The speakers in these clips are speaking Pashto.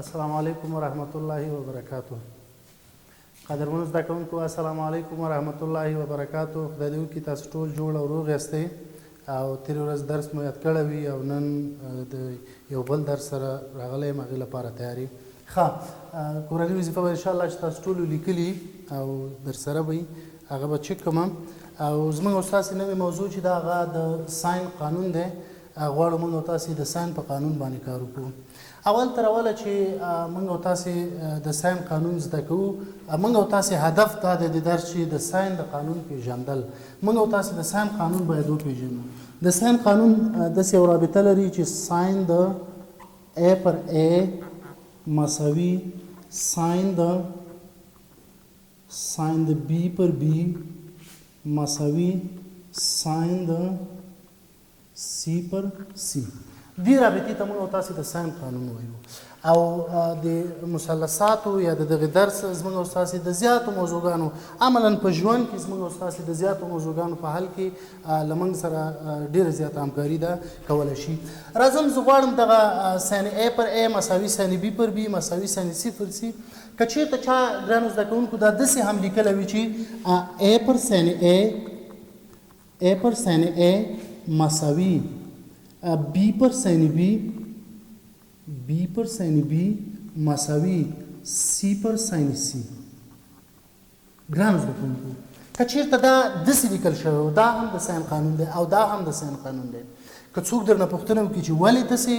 السلام علیکم ورحمت الله وبرکاتو. قدرمنو زده کوونکو السلام علیکم ورحمت الله وبرکاتو. خدای دې وکړي تاسو ټول جوړ او روغ یاستئ او تېرې ورځ درس مو یاد کړی وي او نن د یو بل درس سره راغلی یم هغې لپاره تیار یم. ښه کورنۍ وظیفه به انشاءالله چې تاسو ټولو لیکلي او درسره به وي هغه به چک کړم او زموږ او ستاسې نوې موضوع چې دا هغه د ساین قانون دی. غواړو موږ او تاسې د ساین په قانون باندې کار وکړو. اول تر اوله چې موږ او تاسې د ساین قانون زده کوو موږ او تاسې هدف دا دی د درس چې د ساین د قانون پیژندل. موږ او تاسې د ساین قانون باید وپیژنو. د ساین قانون داسې یو رابطه لري چې ساین د A پر A مساوي ساین د B پر B مساوي ساین د C پر C. دې رابطې ته موږ او تاسې د ساین قانون وایو او د مثلثاتو یا د دغې درس زموږ او ستاسې د زیاتو موضوعګانو عملا په ژوند کې زموږ او ستاسې د زیاتو موضوعګانو په حل کې له موږ سره ډېره زیاته همکاري ده کولی شي. راځم زه غواړم دغه ساین A پر A مساوي ساین B پر B مساوي ساین C پر C که چېرته چا ګرانو زده کوونکو دا داسې هم لیکلی وي چې A پر ساین A مساوي B پر ساین B مساوي C پر ساین C. ګرانو زده کوونکو که چېرته دا داسې لیکل شوی دا هم د ساین قانون دی او دا هم د ساین قانون دی. که څوک درنه پوښتنه وکړي چې ولې داسې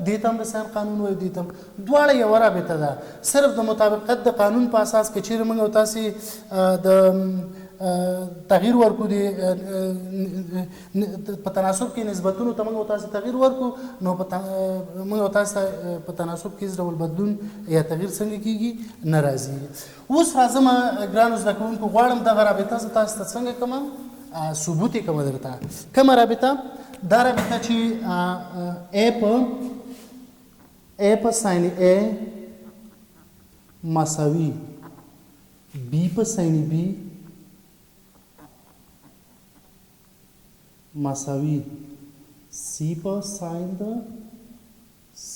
دې ته هم د ساین قانون وایو دې ته هم دواړه یوه رابطه ده. صرف د مطابقت د قانون په اساس که چېرې موږ او تاسې د تغییر ورکو په تناسب کې نسبتونو ته موږ او تاسې تغییر ورکو نو موږ او تاسې په تناسب کې هېڅ ډول بدلون یا تغییر څنګه کېږي نه راځي. اوس راځم ګرانو زده کوونکو غواړم دغه رابطه زه تاسو ته څنګه کومه ثبوت یې کومه درته کومه رابطه دا رابطه چې A په ساین A مساوي B په ساین B مساوي C په ساین د C.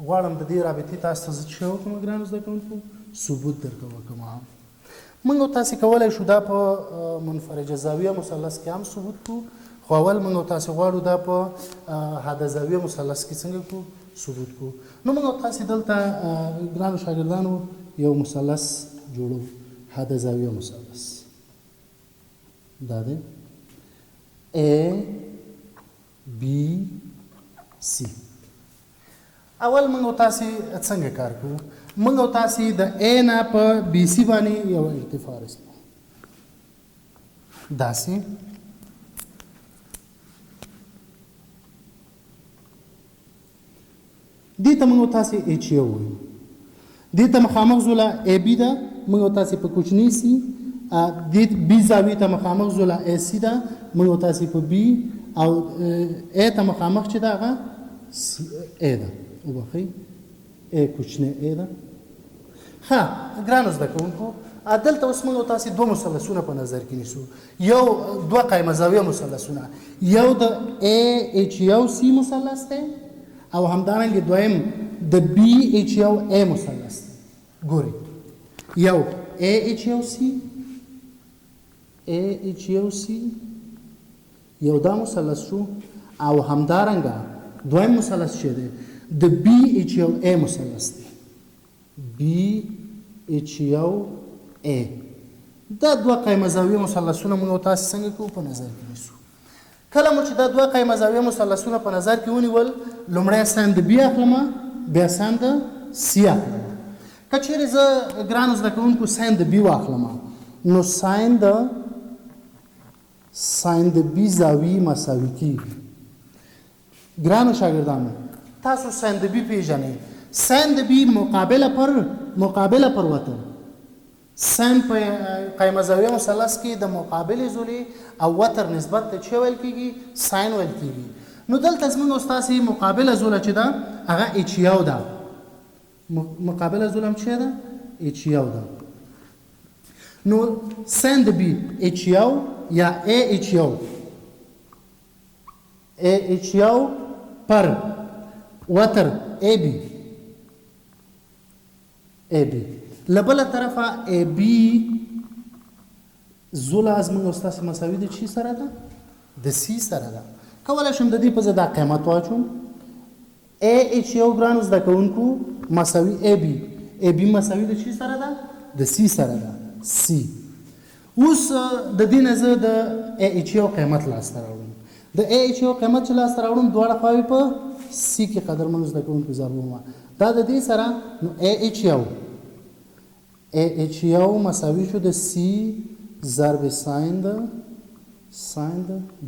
غواړم د دې رابطې تاسو ته زه څه وکړم ګرانو زده کوونکو ثبوت درته وکړم. موږ او تاسې کولی شو دا په منفرجه زاویه مثلث کې هم ثبوت کړو خو اول موږ او تاسې غواړو دا په حاده زاویه مثلث کې څنګه کړو ثبوت کړو. نو موږ او تاسې دلته ګرانو شاګردانو یو مثلث جوړو حاده زاویه مثلث دا دی A B C. اول موږ او تاسې څنګه کار کوو موږ او تاسې د A نه په B C باندې یو ارتفاع رسمو داسې دې ته موږ او تاسې H یو وایو. دې ته مخامخ زوله AB ده موږ او تاسې په کوچني C دې B زاویې ته مخامخ زوله AC ده موږ او تاسې په B او A ته مخامخ چې ده هغه A ده وبخئ A کوچنی A ده. ښه ګرانو زده کوونکو دلته اوس موږ او تاسې دوه مثلثونه په نظر کې نیسو یو دوه قایمه زاویه مثلثونه یو د AH یو C مثلث دی او همدارنګې دویم د BH یو A مثلث دی. ګورئ یو AH یو C یو دا مثلث شو او همدارنګه دویم مثلث چې دی د BH یو A مثلث دی BH یو A. دا دوه قایمه زاویه مثلثونه موږ او تاسې څنګه کوو په نظر کې نیسو. کله مو چې دا دوه قایمه زاویه مثلثونه په نظر کې ونیول لومړی ساین د B اخلم بیا ساین د C اخلم. که چېرې زه ګرانو زده کوونکو ساین د B واخلم نو ساین د B زاویې مساوي کېږي. ګرانو شاګردانو تاسو ساین د B پیژنئ. ساین د B مقابله پر وتر ساین په قایمه زاویه مثلث کې د مقابلې زولې او وتر نسبت ته څه ویل کېږي ساین ویل کېږي. نو دلته زموږ او ستاسې مقابله زوله چې ده هغه H یو ده. مقابله زوله هم څه ده H یو ده. نو ساین د B H یو یا AH یو پر وتر AB ای بی له بله طرفه ای بی زوله از موږ او ستاسې مساوي د چی سره ده د سی سره ده کولی شم د دې په ځای دا قیمت واچوم ای ایچ یو ګرانو زده کوونکو مساوي ای بی ای بی مساوي د چی سره ده د سی سره ده سی اوس د دې نه زه د ای ایچ یو قیمت لاسته راوړم د ای ایچ یو قیمت چې لاسته راوړم دواړه خواوې په سی کې قدرمنو زده کوونکو ضربوم دا د دې سره نو ای ایچ یو مساوي شو د سی ضرب ساین د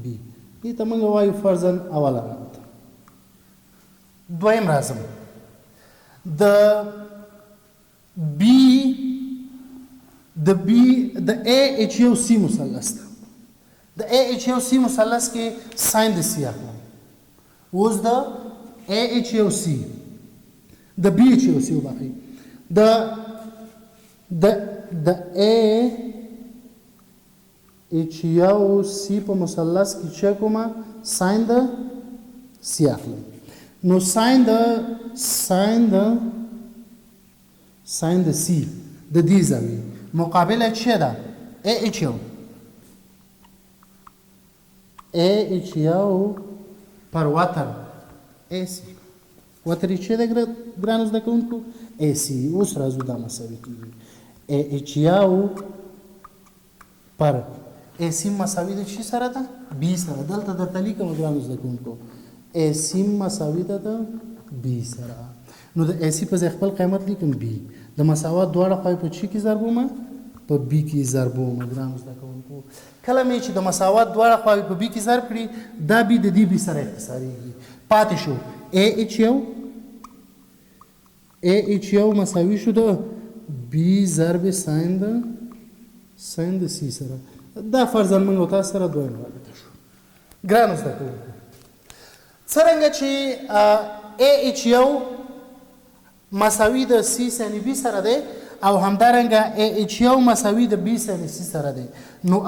بی دې ته موږ وایو فرضاً اوله رابطه دویم راځم د بی د ای ایچ یو سی مثلث ده د ای ایچ یو سی مثلث کې ساین د سی اخلم اوس د ای ایچ یو سی د بی ایچ یو سی وبخښئ د ای ایچ یو سی په مثلث کې چې کومه ساین د سی اخلم نو ساین د سی د دې زاویې مقابله چه ده ای ایچ یو پر وتر ای سی وتر چه ده ګرانو زده کوونکو ای سی اوس راځو دا مساوي کېږي ای ایچ یو پر ای سی مساوي د چی سره ده بی سره دلته درته لیکم ګرانو زده کوونکو ای سی مساوي ده د بی سره نو د ای سی په ځای خپل قیمت لیکم بی د مساوات دواړه خواوې په چی کې ضربوم په بی کې ضربوم ګرانو زده کوونکو کله مې چې د مساوات دواړه خواوې په بی کې ضرب کړي دا بی د دې بی سره اختصاریږي پاتې شو ای ایچ یو مساوي شو د بی ضرب ساین د سی سره دا فرضاً موږ او تاسو سره دویم رابطه شو ګرانو زده کوونکو څرنګه چې ای ایچ یو مساوي د سی سین بی سره دی او همدارنګه ای ایچ یو مساوي د بی سین سی سره دی نو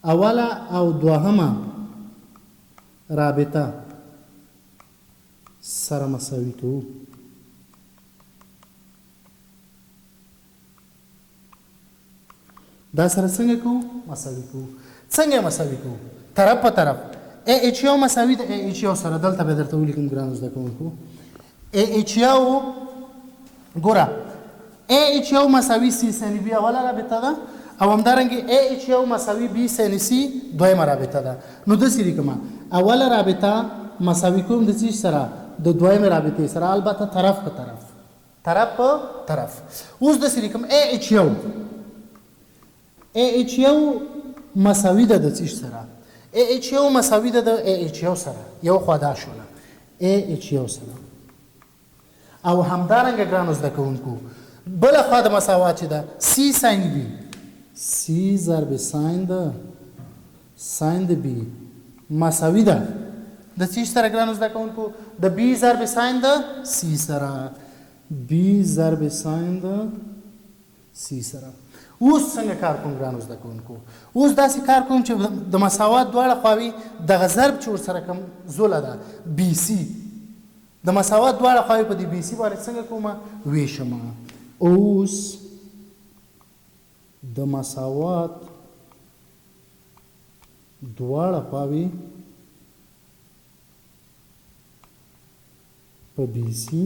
اوله او دوهمه رابطه سره مساوي کوو دا سره څنګه کوو مساوي کوو څنګه مساوي کوو طرف په طرف ای ایچ یو مساوي د ای ایچ یو سره دلته به درته ولیکم ګرانو زده کوونکو ای ایچ یو ګوره ای ایچ یو مساوي سی سین بی اوله رابطه ده او همدارنګه ای ایچ یو مساوي بی سین سی دویمه رابطه ده نو داسې لیکم اوله رابطه مساوي کوم د څه سره د دویمه رابطې سره البته طرف په طرف اوس داسې لیکم ای ایچ یو مساوي ده د څه سره ای ایچ یو مساوي ده د ای ایچ یو سره یو خوا دا شوله ای ایچ یو سره او همدارنګه ګرانو زده کوونکو بله خوا د مساوات چې ده سی ساین بی سی ضرب ساین د بی مساوي ده د څه سره ګرانو زده کوونکو د بی ضرب ساین د سی سره بی ضرب ساین د سی سره اوس څنګه کار کوم ګرانو زده کوونکو اوس داسې کار کوم چې د مساوات دواړه خواوې دغه ضرب چې ورسره کوم زوله ده بی سی د مساوات دواړه خواوې په دې بی سی باندې څنګه کومه ویشمه اوس د مساوات دواړه خواوې په بی سی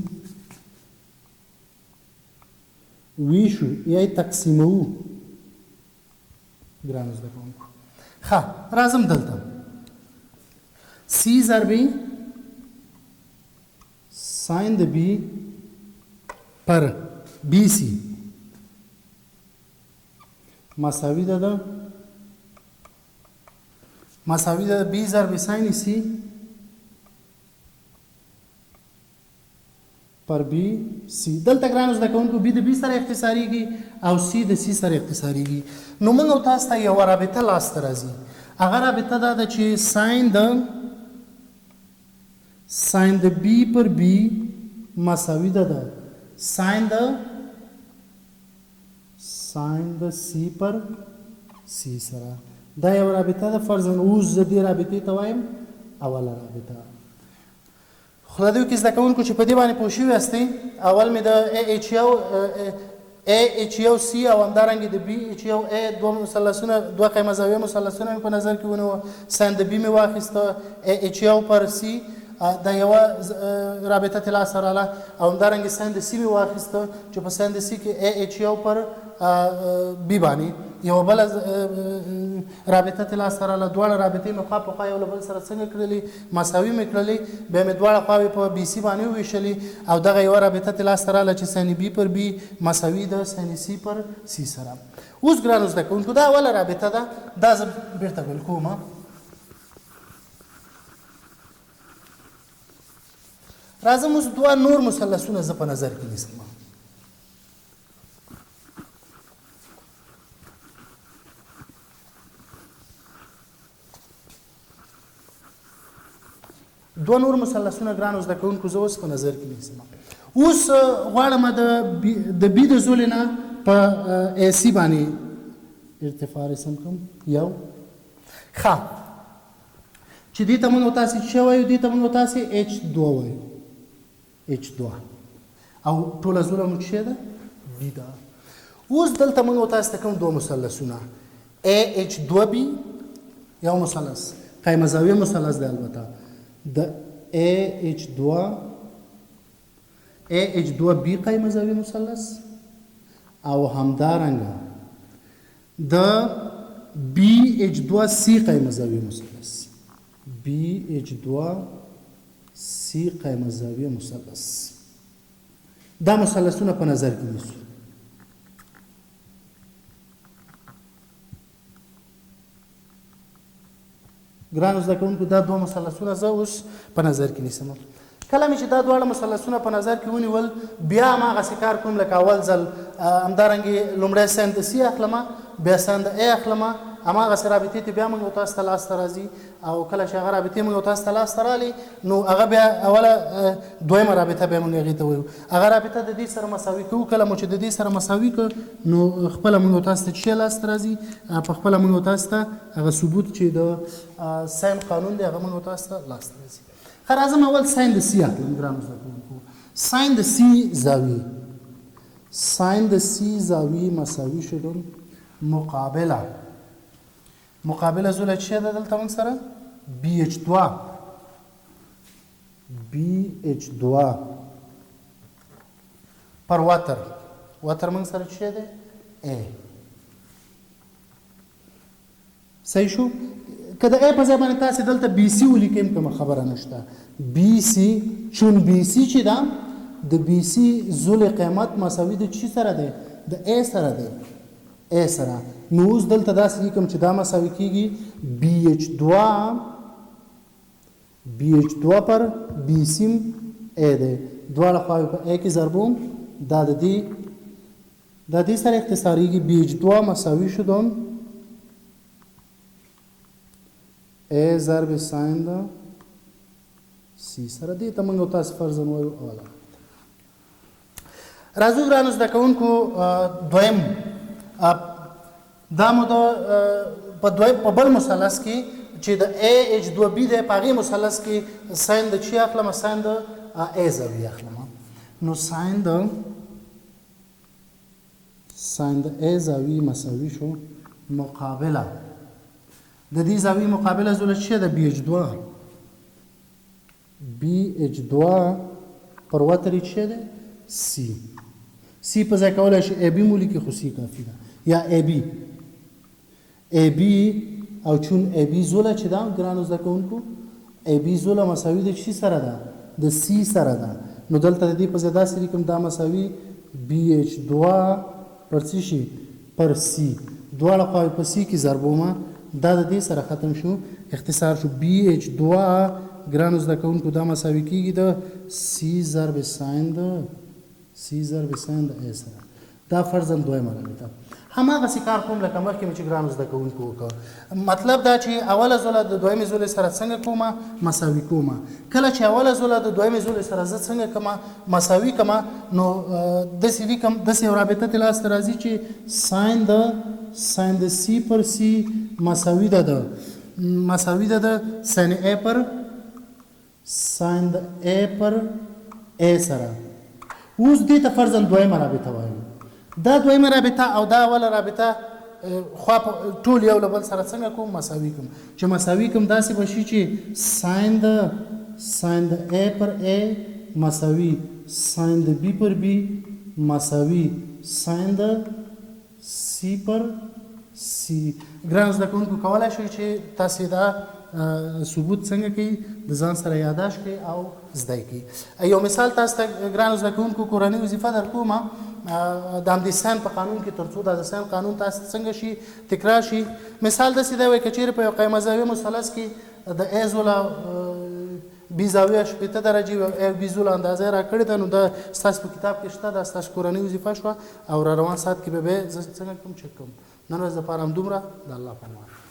ویشو یا تقسیمو ګرانو زده کوونکو ښه راځم دلته سی ضربې ساین د بی پر بی سی مساوي ده بی ضرب ساین سی پر بی سی دلته ګرانو زده کوونکو بی د بی سره اختصاریږي او سی د سی سره اختصاریږي نو موږ او تاسو ته یوه رابطه لاسته راځي هغه رابطه دا ده چې ساین د بی پر بی مساوي ده ساین د سی پر سی سره دا یو رابطه ده فرضاً اوس زه دې رابطې ته وایم اوله رابطه خو د دې کې زده کوونکو چې په دې باندې پوه شوي یاستئ اول مې د AH1C او همدارنګې د BH1A دوه مثلثونه دوه قیمه زاویه مثلثونه مې په نظر کې ونیوه ساین د B مې واخیسته AH1 پر C د یوه رابطه طلا سره راله او همدارنګې ساین د C مې واخیسته چې په ساین د C کې AH1 پر B باندې یوه بله رابطه طلا سره راله دواړه رابطې مې خوا په خوا یو له بل سره څنګه کړلې مساوي مې کړلې بیا مې دواړه خواوې په BC باندې وویشلې او دغه یوه رابطه طلا سره راله چې ساین B پر B مساوي د ساین C پر C سره اوس ګرانو زده کوونکو دا اوله رابطه ده دا زه بېرته بل کوم راځم اوس دوه نور مثلثونه زه په نظر کې نیسم دوه نور مثلثونه ګرانو زده کوونکو زه اوس په نظر کې نیسم اوس غواړم د بي د زولې نه په AC باندې ارتفاع رسم کړم یو ښه چې دې ته موږ تاسې څه وایو دې ته موږ تاسې H2 وایو H2 او ټوله زوله مو څه ده B ده اوس دلته موږ تاسې ته کوم دوه مثلثونه AH2B یو مثلث قیمه زاویه مثلث دی البته د AH2B قیمه زاویه مثلث او همدارنګه د BH2C قیمه زاویه مثلث BH2C قیمه زاویه مثلث دا مثلثونه په نظر کې نیسو ګرانو زده کوونکو دا دوه مثلثونه زه اوس په نظر کې نیسم کله مې چې دا دواړه مثلثونه په نظر کې ونیول بیا هماغسې کار کوم لکه اول ځل همدارنګې لومړی ساین د C اخلمه بیا ساین د A اخلمه هماغسې رابطې ته بیا موږ تاسو ته لاسته راځي او کله چې هغه رابطې موږ تاسو ته لاسته رالي نو هغه بیا اوله دویمه رابطه بیا موږ هغې ته وایو هغه رابطه د دې سره مساوي کوو کله مو چې د دې سره مساوي کړو نو خپله موږ تاسو ته څه لاسته راځي په خپله موږ تاسو ته هغه ثبوت چې د ساین قانون دی هغه موږ تاسو ته لاسته راځي ښه راځم اول ساین د C اخلم ګرانو زده کوونکو ساین د C زاویې ساین د C زاویې مساوي شدون مقابله زوله څه ده دلته موږ سره BH2 پر وتر موږ سره څه ده A صحیح شو که د A په ځای باندې تاسې دلته BC ولیکئ کومه خبره نشته BC چون BC چې ده د BC زولې قیمت مساوي د چی سره دی د A سره دی A سره نو اوس دلته داسې لیکم چې دا مساوي کېږي BH2 پر BC A دی دواړه خواوې په A کې ضربوم دا د دې سره اختصاریږي BH2 مساوي شدون A ضرب ساین د C سره دې ته موږ تاسو فرضاً وایو اوله راځو ګرانو زده کوونکو دویم دا مو په بل مثلث کې چې د AH2B دی په هغې مثلث کې ساین د چی اخلم ساین د A زاویې اخلم نو ساین د A زاویې مساوي شو مقابله د دې زاویې مقابله زوله څه ده BH2 پر وتر یې څه ده C په ځای کولی شي AB مو لیکي خو C کافي ده یا AB او چون AB زوله چې ده ګرانو زده کوونکو AB زوله مساوي د چی سره ده د C سره ده نو دلته د دې په ځای داسې لیکم دا مساوي BH2 پر څه شي پر C دواړه خواوې په C کې ضربومه دا د دې سره ختم شو اختصار شو BH2 ګرانو زده کوونکو دا مساوي کېږي د C ضرب ساین د A سره دا فرضاً دویمه رابطه هماغسې کار کوم لکه مخکې مې چې ګرانو زده کوونکو وکړه مطلب دا چې اوله زوله د دویمې زولې سره څنګه کومه مساوي کومه کله چې اوله زوله د دویمې زولې سره زه څنګه کومه مساوي کومه نو داسې لیکم داسې یو رابطه ته لاسته راځي چې ساین د C پر C مساوي ده د ساین A پر ساين د A پر A سره. اوس دې ته فرضاً دویمه رابطه وایو. دا دویمه رابطه او دا اوله رابطه خوا ټول یو له بل سره څنګه کوم مساوي کوم چې مساوي کوم داسې به شي چې ساین د A پر A مساوي ساین د B پر B مساوي ساین د C پر C. ګران زده کوونکو کولی شئ چې تاسې دا ثبوت څنګه کوي د ځان سره یاداشت کوي او زده کوي. یو مثال تاسو ته ګرانو زده کوونکو کورنۍ وظیفه در کومه د همدې ساین په قانون کې تر څو دا د ساین قانون تاسو څنګه شي تکرار شي. مثال داسې دی وایي که چیرې په یو قایمه زاویه مثلث کې د A زوله B زاویه 80 درجې او B زوله اندازه یې راکړې ده نو دا ستاسو په کتاب کې شته دا ستاسو کورنۍ وظیفه شوه او را روان ساعت کې به زه څنګه کوم چک کوم. نن ورځ دپاره همدومره. د الله په امان.